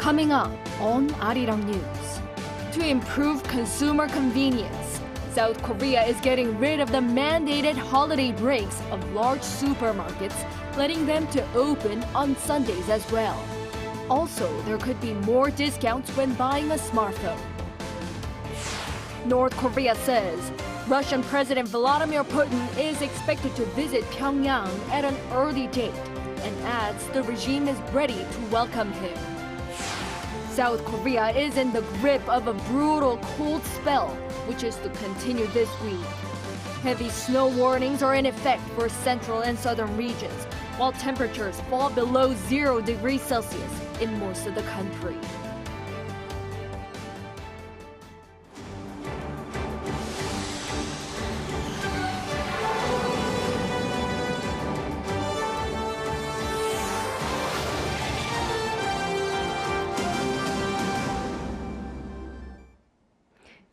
Coming up on Arirang News. To improve consumer convenience, South Korea is getting rid of the mandated holiday breaks of large supermarkets, letting them to open on Sundays as well. Also, there could be more discounts when buying a smartphone. North Korea says Russian President Vladimir Putin is expected to visit Pyongyang at an early date and adds the regime is ready to welcome him. South Korea is in the grip of a brutal cold spell, which is to continue this week. Heavy snow warnings are in effect for central and southern regions, while temperatures fall below 0 degrees Celsius in most of the country.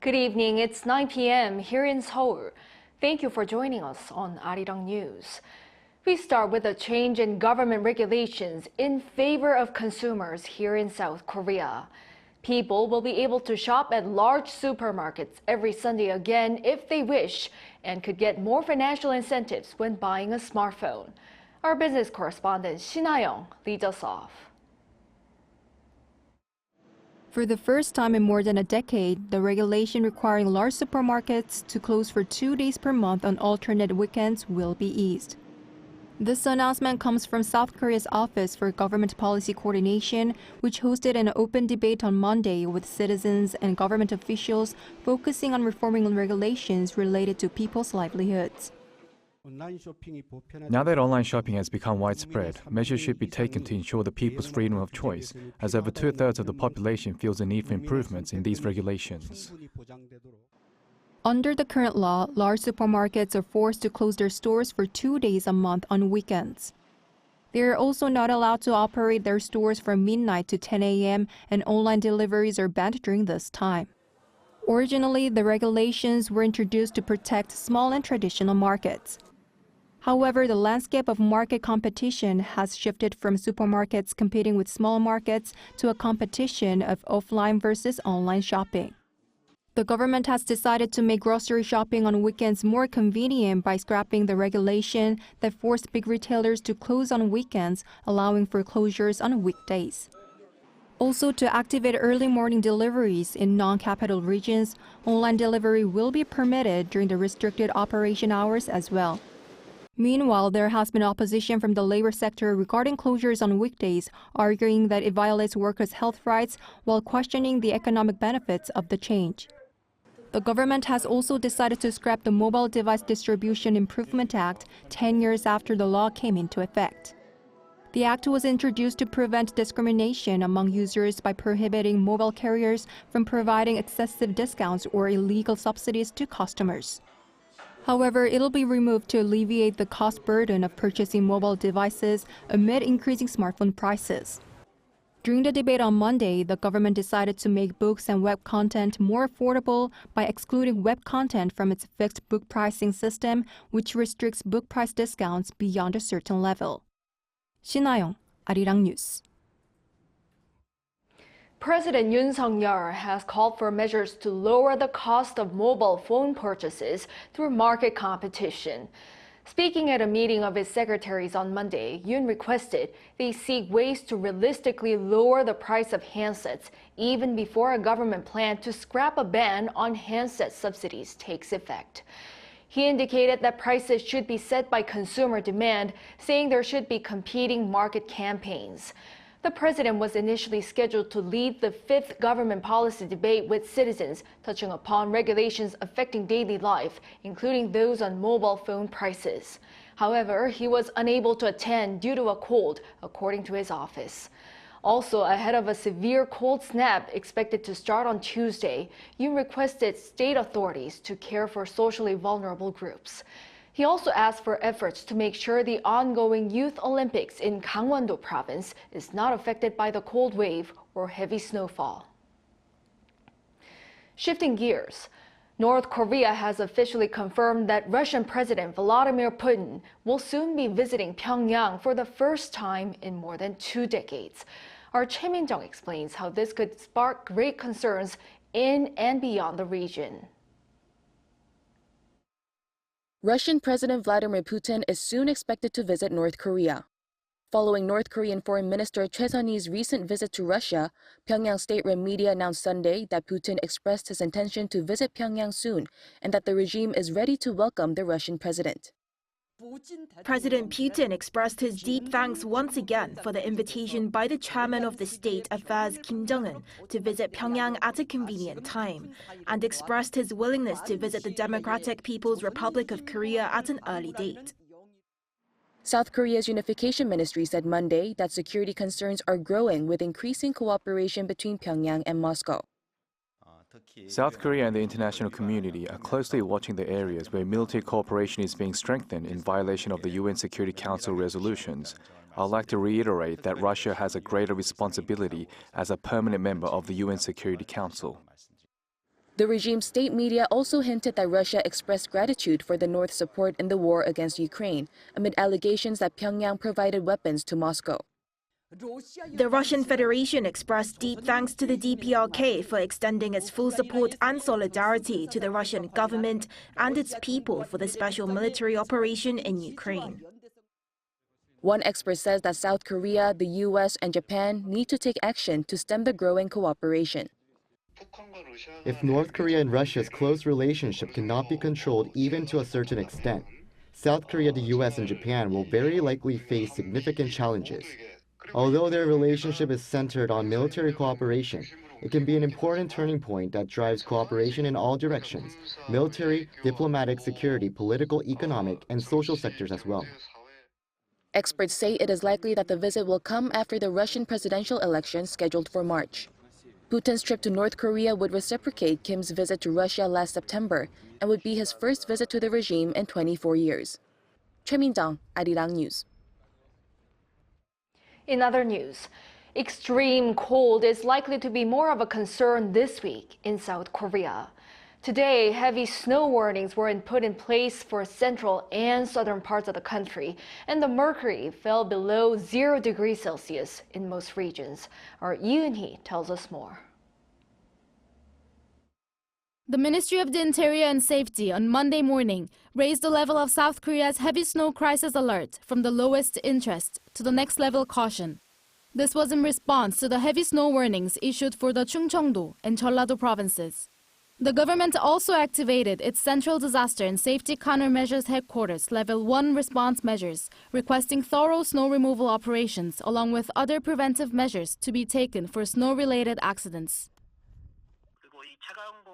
Good evening, it's 9 p.m. here in Seoul. Thank you for joining us on Arirang News. We start with a change in government regulations in favor of consumers here in South Korea. People will be able to shop at large supermarkets every Sunday again if they wish, and could get more financial incentives when buying a smartphone. Our business correspondent Shin-Young leads us off. For the first time in more than a decade, the regulation requiring large supermarkets to close for 2 days per month on alternate weekends will be eased. This announcement comes from South Korea's Office for Government Policy Coordination, which hosted an open debate on Monday with citizens and government officials focusing on reforming regulations related to people's livelihoods. Now that online shopping has become widespread, measures should be taken to ensure the people's freedom of choice, as over 2/3 of the population feels the need for improvements in these regulations. Under the current law, large supermarkets are forced to close their stores for 2 days a month on weekends. They are also not allowed to operate their stores from midnight to 10 a.m., and online deliveries are banned during this time. Originally, the regulations were introduced to protect small and traditional markets. However, the landscape of market competition has shifted from supermarkets competing with small markets to a competition of offline versus online shopping. The government has decided to make grocery shopping on weekends more convenient by scrapping the regulation that forced big retailers to close on weekends, allowing for closures on weekdays. Also, to activate early morning deliveries in non-capital regions, online delivery will be permitted during the restricted operation hours as well. Meanwhile, there has been opposition from the labor sector regarding closures on weekdays, arguing that it violates workers' health rights while questioning the economic benefits of the change. The government has also decided to scrap the Mobile Device Distribution Improvement Act 10 years after the law came into effect. The act was introduced to prevent discrimination among users by prohibiting mobile carriers from providing excessive discounts or illegal subsidies to customers. However, it'll be removed to alleviate the cost burden of purchasing mobile devices amid increasing smartphone prices. During the debate on Monday, the government decided to make books and web content more affordable by excluding web content from its fixed book pricing system, which restricts book price discounts beyond a certain level. Shin-Young, Arirang News. President Yoon Suk-yeol has called for measures to lower the cost of mobile phone purchases through market competition. Speaking at a meeting of his secretaries on Monday, Yoon requested they seek ways to realistically lower the price of handsets even before a government plan to scrap a ban on handset subsidies takes effect. He indicated that prices should be set by consumer demand, saying there should be competing market campaigns. The president was initially scheduled to lead the 5th government policy debate with citizens, touching upon regulations affecting daily life, including those on mobile phone prices. However, he was unable to attend due to a cold, according to his office. Also, ahead of a severe cold snap expected to start on Tuesday, Yoon requested state authorities to care for socially vulnerable groups. He also asked for efforts to make sure the ongoing Youth Olympics in Gangwon province is not affected by the cold wave or heavy snowfall. Shifting gears, North Korea has officially confirmed that Russian President Vladimir Putin will soon be visiting Pyongyang for the first time in more than 2 decades. Our Choi Min-jung explains how this could spark great concerns in and beyond the region. Russian President Vladimir Putin is soon expected to visit North Korea. Following North Korean Foreign Minister Choi Sun-hee's recent visit to Russia, Pyongyang state-run media announced Sunday that Putin expressed his intention to visit Pyongyang soon and that the regime is ready to welcome the Russian president. President Putin expressed his deep thanks once again for the invitation by the chairman of the State Affairs Kim Jong-un to visit Pyongyang at a convenient time, and expressed his willingness to visit the Democratic People's Republic of Korea at an early date. South Korea's Unification Ministry said Monday that security concerns are growing with increasing cooperation between Pyongyang and Moscow. South Korea and the international community are closely watching the areas where military cooperation is being strengthened in violation of the UN Security Council resolutions. I'd like to reiterate that Russia has a greater responsibility as a permanent member of the UN Security Council. The regime's state media also hinted that Russia expressed gratitude for the North's support in the war against Ukraine, amid allegations that Pyongyang provided weapons to Moscow. The Russian Federation expressed deep thanks to the DPRK for extending its full support and solidarity to the Russian government and its people for the special military operation in Ukraine. One expert says that South Korea, the US, and Japan need to take action to stem the growing cooperation. If North Korea and Russia's close relationship cannot be controlled even to a certain extent, South Korea, the US, and Japan will very likely face significant challenges. Although their relationship is centered on military cooperation, it can be an important turning point that drives cooperation in all directions: military, diplomatic, security, political, economic, and social sectors as well. Experts say it is likely that the visit will come after the Russian presidential election scheduled for March. Putin's trip to North Korea would reciprocate Kim's visit to Russia last September and would be his first visit to the regime in 24 years. Choi Min-jung, Arirang News. In other news, extreme cold is likely to be more of a concern this week in South Korea. Today, heavy snow warnings were put in place for central and southern parts of the country, and the mercury fell below 0 degrees Celsius in most regions. Our Lee Eun-hee tells us more. The Ministry of the Interior and Safety on Monday morning raised the level of South Korea's heavy snow crisis alert from the lowest interest to the next level caution. This was in response to the heavy snow warnings issued for the Chungcheongdo and Jeollado provinces. The government also activated its Central Disaster and Safety Countermeasures Headquarters Level 1 response measures, requesting thorough snow removal operations along with other preventive measures to be taken for snow-related accidents.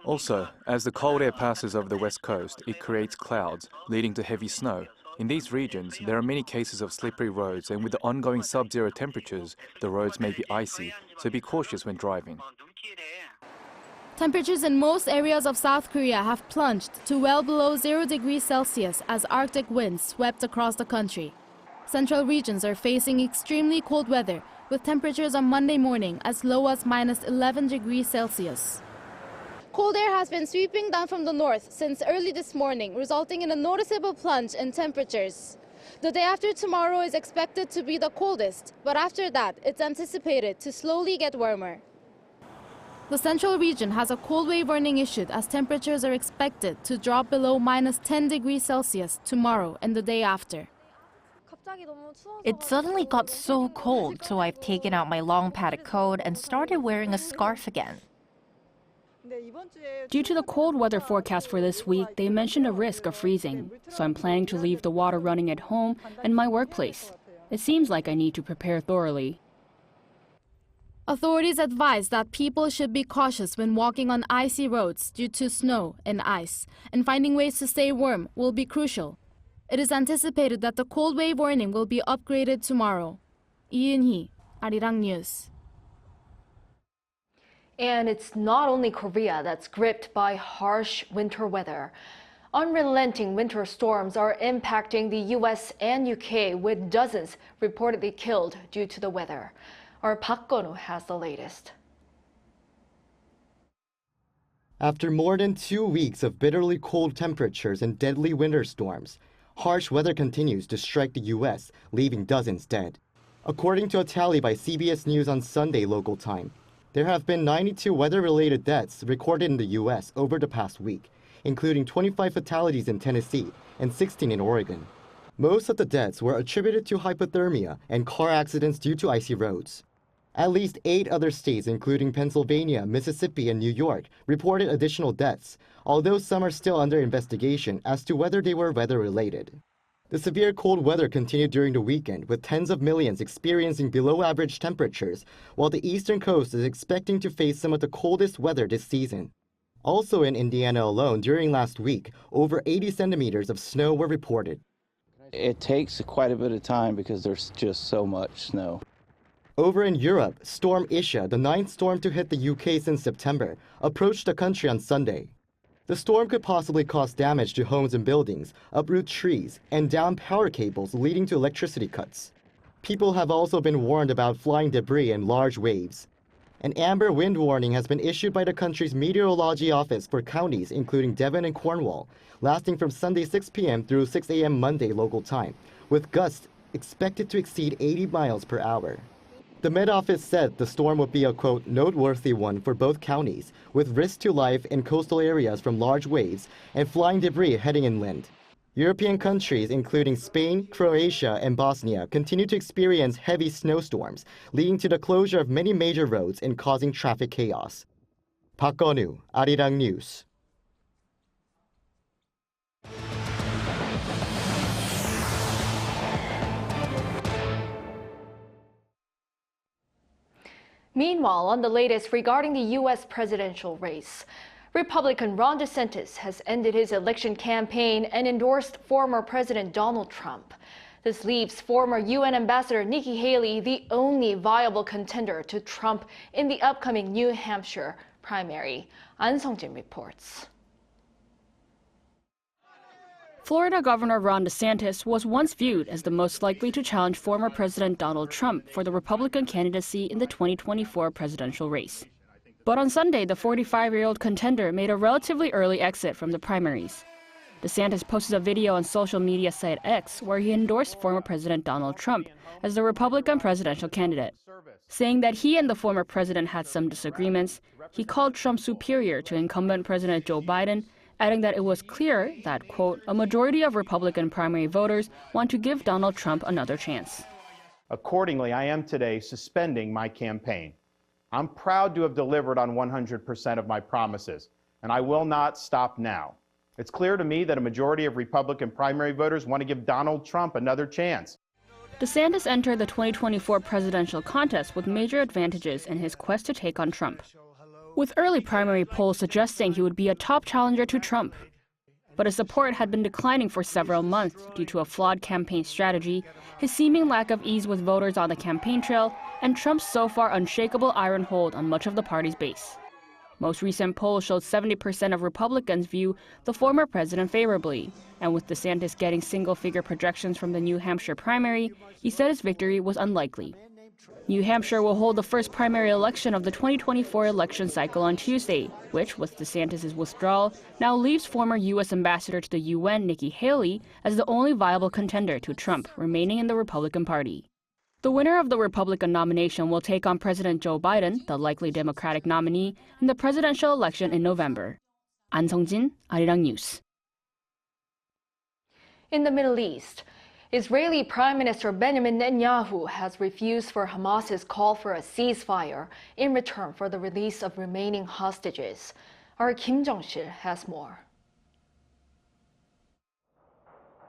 Also, as the cold air passes over the west coast, it creates clouds, leading to heavy snow. In these regions, there are many cases of slippery roads, and with the ongoing sub-zero temperatures, the roads may be icy, so be cautious when driving. Temperatures in most areas of South Korea have plunged to well below 0 degrees Celsius as Arctic winds swept across the country. Central regions are facing extremely cold weather, with temperatures on Monday morning as low as minus 11 degrees Celsius. Cold air has been sweeping down from the north since early this morning, resulting in a noticeable plunge in temperatures. The day after tomorrow is expected to be the coldest, but after that, it's anticipated to slowly get warmer. The central region has a cold wave warning issued as temperatures are expected to drop below minus 10 degrees Celsius tomorrow and the day after. It suddenly got so cold, so I've taken out my long padded coat and started wearing a scarf again. Due to the cold weather forecast for this week, they mentioned a risk of freezing, so I'm planning to leave the water running at home and my workplace. It seems like I need to prepare thoroughly. Authorities advise that people should be cautious when walking on icy roads due to snow and ice, and finding ways to stay warm will be crucial. It is anticipated that the cold wave warning will be upgraded tomorrow. Lee Eun-hee, Arirang News. And it's not only Korea that's gripped by harsh winter weather. Unrelenting winter storms are impacting the US and UK, with dozens reportedly killed due to the weather. Our Park Gun-woo has the latest. After more than 2 weeks of bitterly cold temperatures and deadly winter storms, harsh weather continues to strike the US, leaving dozens dead. According to a tally by CBS News on Sunday local time, there have been 92 weather-related deaths recorded in the U.S. over the past week, including 25 fatalities in Tennessee and 16 in Oregon. Most of the deaths were attributed to hypothermia and car accidents due to icy roads. At least 8 other states, including Pennsylvania, Mississippi, and New York, reported additional deaths, although some are still under investigation as to whether they were weather-related. The severe cold weather continued during the weekend, with tens of millions experiencing below-average temperatures, while the eastern coast is expecting to face some of the coldest weather this season. Also in Indiana alone, during last week, over 80 centimeters of snow were reported. It takes quite a bit of time because there's just so much snow. Over in Europe, Storm Isha, the 9th storm to hit the UK since September, approached the country on Sunday. The storm could possibly cause damage to homes and buildings, uproot trees, and down power cables, leading to electricity cuts. People have also been warned about flying debris and large waves. An amber wind warning has been issued by the country's meteorology office for counties including Devon and Cornwall, lasting from Sunday 6 p.m. through 6 a.m. Monday local time, with gusts expected to exceed 80 miles per hour. The Met Office said the storm would be a, quote, noteworthy one for both counties, with risk to life in coastal areas from large waves and flying debris heading inland. European countries, including Spain, Croatia, and Bosnia, continue to experience heavy snowstorms, leading to the closure of many major roads and causing traffic chaos. Park Gonu, Arirang News. Meanwhile, on the latest regarding the U.S. presidential race, Republican Ron DeSantis has ended his election campaign and endorsed former President Donald Trump. This leaves former UN Ambassador Nikki Haley the only viable contender to Trump in the upcoming New Hampshire primary. An Sung-jin reports. Florida Governor Ron DeSantis was once viewed as the most likely to challenge former President Donald Trump for the Republican candidacy in the 2024 presidential race. But on Sunday, the 45-year-old contender made a relatively early exit from the primaries. DeSantis posted a video on social media site X where he endorsed former President Donald Trump as the Republican presidential candidate. Saying that he and the former president had some disagreements, he called Trump superior to incumbent President Joe Biden, adding that it was clear that, quote, a majority of Republican primary voters want to give Donald Trump another chance. Accordingly, I am today suspending my campaign. I'm proud to have delivered on 100% of my promises, and I will not stop now. It's clear to me that a majority of Republican primary voters want to give Donald Trump another chance. DeSantis entered the 2024 presidential contest with major advantages in his quest to take on Trump, with early primary polls suggesting he would be a top challenger to Trump. But his support had been declining for several months due to a flawed campaign strategy, his seeming lack of ease with voters on the campaign trail, and Trump's so far unshakable iron hold on much of the party's base. Most recent polls showed 70% of Republicans view the former president favorably, and with DeSantis getting single-figure projections from the New Hampshire primary, he said his victory was unlikely. New Hampshire will hold the first primary election of the 2024 election cycle on Tuesday, which, with DeSantis' withdrawal, now leaves former U.S. Ambassador to the UN Nikki Haley as the only viable contender to Trump remaining in the Republican Party. The winner of the Republican nomination will take on President Joe Biden, the likely Democratic nominee, in the presidential election in November. An Sung-jin, Arirang News. In the Middle East, Israeli Prime Minister Benjamin Netanyahu has refused for Hamas's call for a ceasefire in return for the release of remaining hostages. Our Kim Jong-sil has more.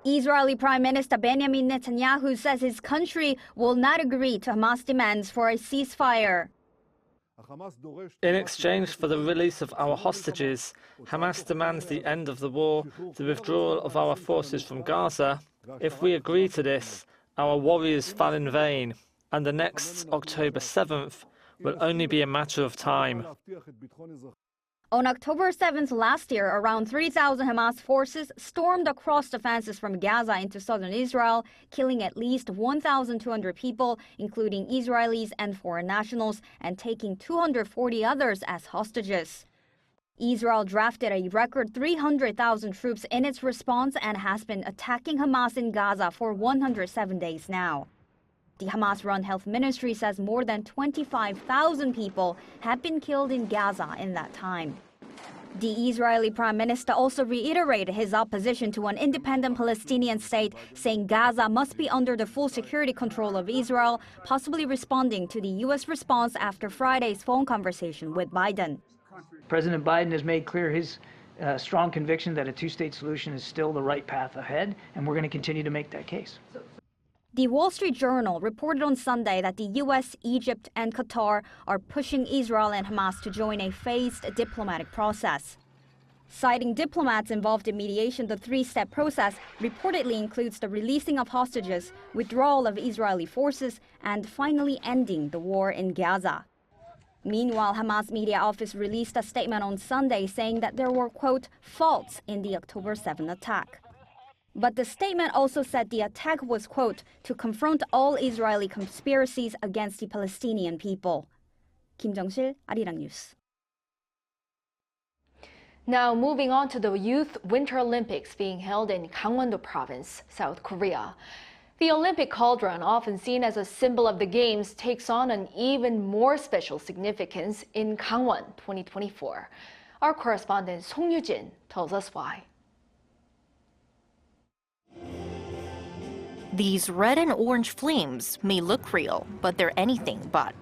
Israeli Prime Minister Benjamin Netanyahu says his country will not agree to Hamas demands for a ceasefire. In exchange for the release of our hostages, Hamas demands the end of the war, the withdrawal of our forces from Gaza. If we agree to this, our warriors fell in vain, and the next October 7th will only be a matter of time. On October 7th last year, around 3,000 Hamas forces stormed across the fences from Gaza into southern Israel, killing at least 1,200 people, including Israelis and foreign nationals, and taking 240 others as hostages. Israel drafted a record 300,000 troops in its response and has been attacking Hamas in Gaza for 107 days now. The Hamas-run health ministry says more than 25,000 people have been killed in Gaza in that time. The Israeli prime minister also reiterated his opposition to an independent Palestinian state, saying Gaza must be under the full security control of Israel, possibly responding to the U.S. response after Friday's phone conversation with Biden. President Biden has made clear his strong conviction that a two-state solution is still the right path ahead, and we're going to continue to make that case. The Wall Street Journal reported on Sunday that the U.S., Egypt, and Qatar are pushing Israel and Hamas to join a phased diplomatic process. Citing diplomats involved in mediation, the three-step process reportedly includes the releasing of hostages, withdrawal of Israeli forces, and finally ending the war in Gaza. Meanwhile, Hamas media office released a statement on Sunday saying that there were, quote, faults in the October 7 attack. But the statement also said the attack was, quote, to confront all Israeli conspiracies against the Palestinian people. Kim Jung-sil, Arirang News. Now moving on to the Youth Winter Olympics being held in Gangwon province, South Korea. The Olympic cauldron, often seen as a symbol of the Games, takes on an even more special significance in Gangwon 2024. Our correspondent Song Yu-jin tells us why. These red and orange flames may look real, but they're anything but.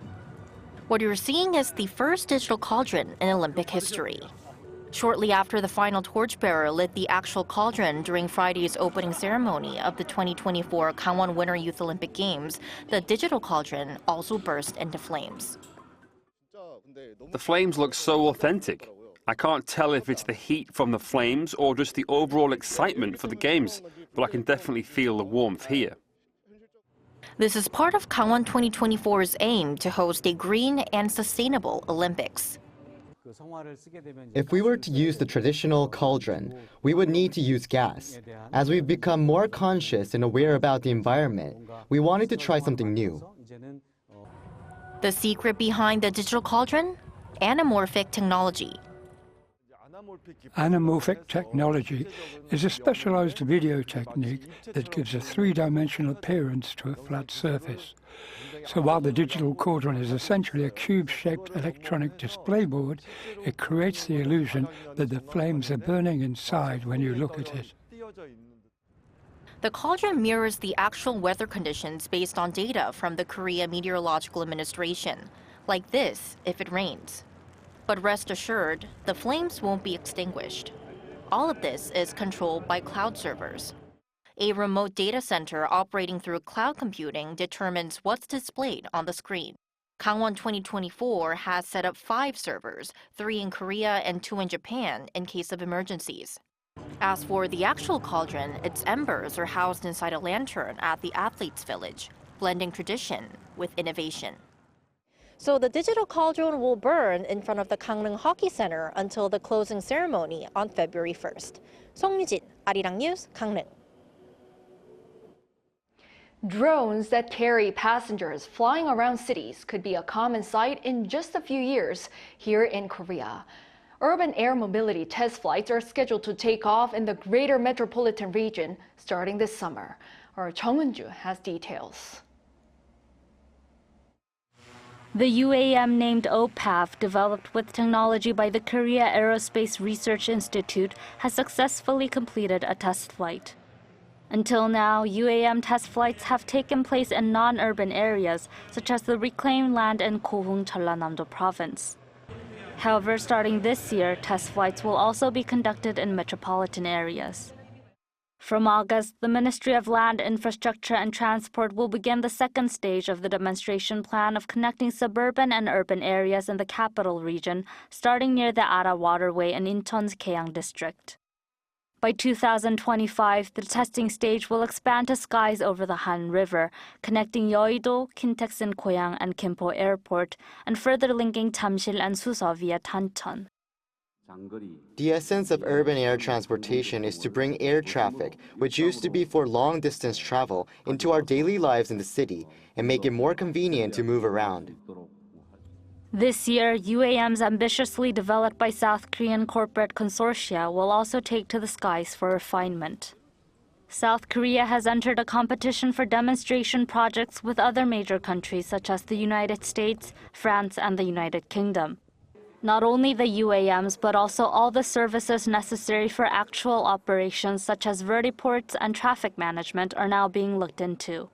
What you're seeing is the first digital cauldron in Olympic history. Shortly after the final torchbearer lit the actual cauldron during Friday's opening ceremony of the 2024 Gangwon Winter Youth Olympic Games, the digital cauldron also burst into flames. The flames look so authentic. I can't tell if it's the heat from the flames or just the overall excitement for the Games, but I can definitely feel the warmth here. This is part of Gangwon 2024's aim to host a green and sustainable Olympics. If we were to use the traditional cauldron, we would need to use gas. As we've become more conscious and aware about the environment, we wanted to try something new. The secret behind the digital cauldron? Anamorphic technology. Anamorphic technology is a specialized video technique that gives a three-dimensional appearance to a flat surface. So while the digital cauldron is essentially a cube-shaped electronic display board, it creates the illusion that the flames are burning inside when you look at it. The cauldron mirrors the actual weather conditions based on data from the Korea Meteorological Administration, like this if it rains. But rest assured, the flames won't be extinguished. All of this is controlled by cloud servers. A remote data center operating through cloud computing determines what's displayed on the screen. Gangwon 2024 has set up 5 servers, 3 in Korea and 2 in Japan, in case of emergencies. As for the actual cauldron, its embers are housed inside a lantern at the Athletes' Village, blending tradition with innovation. So the digital cauldron will burn in front of the Gangneung Hockey Center until the closing ceremony on February 1st. Song Yu-jin, Arirang News, Gangneung. Drones that carry passengers flying around cities could be a common sight in just a few years here in Korea. Urban air mobility test flights are scheduled to take off in the greater metropolitan region starting this summer. Our Chung Eun-ju has details. The UAM named OPAV, developed with technology by the Korea Aerospace Research Institute, has successfully completed a test flight. Until now, UAM test flights have taken place in non-urban areas, such as the reclaimed land in Gohung, Jeollanam-do province. However, starting this year, test flights will also be conducted in metropolitan areas. From August, the Ministry of Land, Infrastructure and Transport will begin the second stage of the demonstration plan of connecting suburban and urban areas in the capital region, starting near the Ara waterway in Incheon's Gyeang district. By 2025, the testing stage will expand to skies over the Han River, connecting Yeouido, Kintaeksin Goyang and Gimpo Airport, and further linking Jamsil and Suseok via Tancheon. The essence of urban air transportation is to bring air traffic, which used to be for long-distance travel, into our daily lives in the city and make it more convenient to move around. This year, UAMs ambitiously developed by South Korean corporate consortia will also take to the skies for refinement. South Korea has entered a competition for demonstration projects with other major countries such as the United States, France, and the United Kingdom. Not only the UAMs, but also all the services necessary for actual operations such as vertiports and traffic management are now being looked into.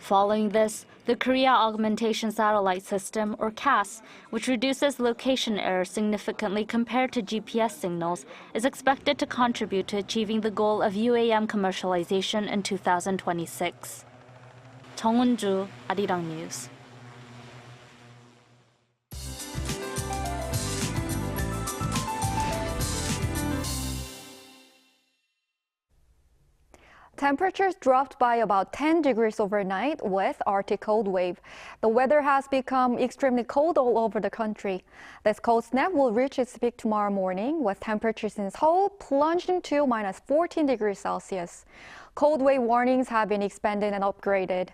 Following this, the Korea Augmentation Satellite System, or CAS, which reduces location error significantly compared to GPS signals, is expected to contribute to achieving the goal of UAM commercialization in 2026. 정은주, Arirang News. Temperatures dropped by about 10 degrees overnight with Arctic cold wave. The weather has become extremely cold all over the country. This cold snap will reach its peak tomorrow morning, with temperatures in Seoul plunging to minus 14 degrees Celsius. Cold wave warnings have been expanded and upgraded.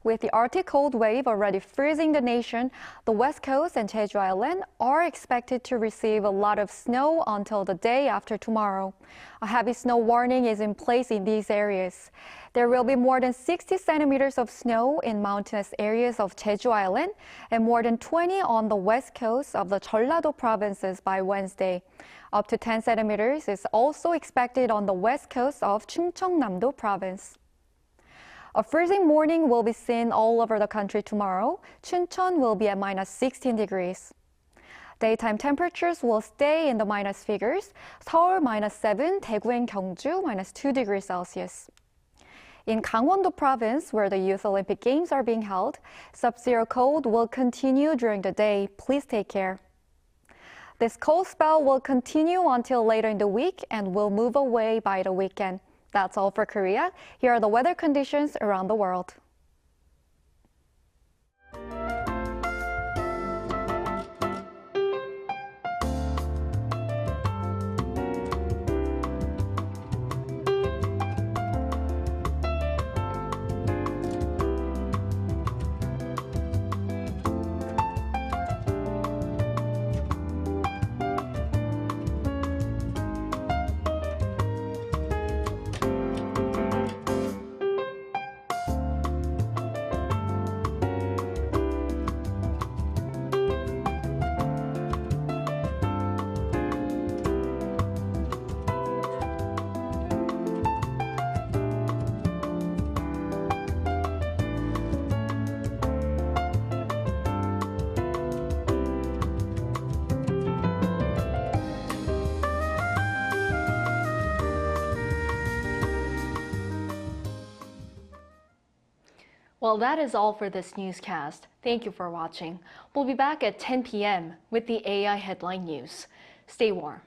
With the Arctic cold wave already freezing the nation, the West Coast and Jeju Island are expected to receive a lot of snow until the day after tomorrow. A heavy snow warning is in place in these areas. There will be more than 60 centimeters of snow in mountainous areas of Jeju Island and more than 20 on the west coast of the Jeollado provinces by Wednesday. Up to 10 centimeters is also expected on the west coast of Chungcheongnam-do province. A freezing morning will be seen all over the country tomorrow. Chuncheon will be at minus 16 degrees. Daytime temperatures will stay in the minus figures. Seoul minus 7, Daegu and Gyeongju minus 2 degrees Celsius. In Gangwon-do province, where the Youth Olympic Games are being held, sub-zero cold will continue during the day. Please take care. This cold spell will continue until later in the week and will move away by the weekend. That's all for Korea. Here are the weather conditions around the world. Well, that is all for this newscast. Thank you for watching. We'll be back at 10 p.m. with the AI headline news. Stay warm.